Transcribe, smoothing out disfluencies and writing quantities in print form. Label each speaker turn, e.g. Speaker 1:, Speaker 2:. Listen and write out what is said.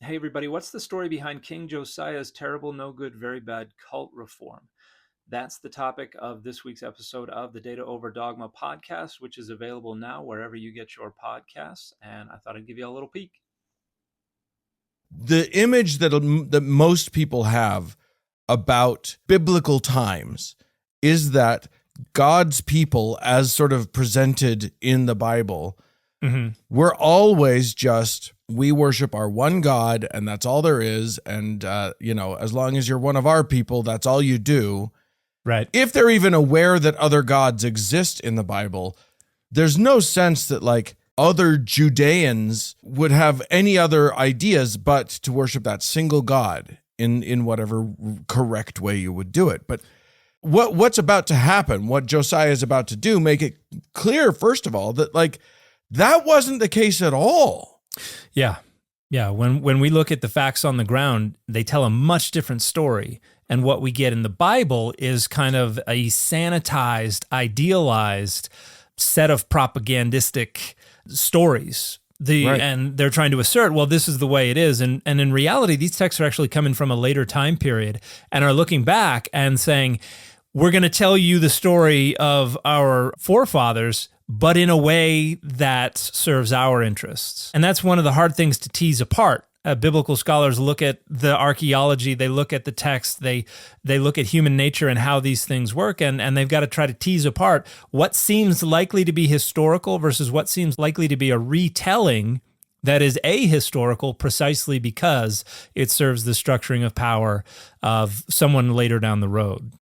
Speaker 1: Hey, everybody, what's the story behind King Josiah's terrible, no good, very bad cult reform? That's the topic of this week's episode of the Data Over Dogma podcast, which is available now wherever you get your podcasts. And I thought I'd give you a little peek.
Speaker 2: The image that most people have about biblical times is that God's people, as sort of presented in the Bible, we're always just, we worship our one God, and that's all there is. And, as long as you're one of our people, that's all you do.
Speaker 3: Right.
Speaker 2: If they're even aware that other gods exist in the Bible, there's no sense that, like, other Judeans would have any other ideas but to worship that single God in whatever correct way you would do it. But what's about to happen, what Josiah is about to do, make it clear, first of all, that, like, that wasn't the case at all.
Speaker 3: Yeah. Yeah. When we look at the facts on the ground, they tell a much different story. And what we get in the Bible is kind of a sanitized, idealized set of propagandistic stories.
Speaker 2: Right.
Speaker 3: And they're trying to assert, well, this is the way it is. And in reality, these texts are actually coming from a later time period and are looking back and saying, we're going to tell you the story of our forefathers, but in a way that serves our interests. And that's one of the hard things to tease apart. Biblical scholars look at the archaeology, they look at the text, they look at human nature and how these things work, and they've got to try to tease apart what seems likely to be historical versus what seems likely to be a retelling that is ahistorical, precisely because it serves the structuring of power of someone later down the road.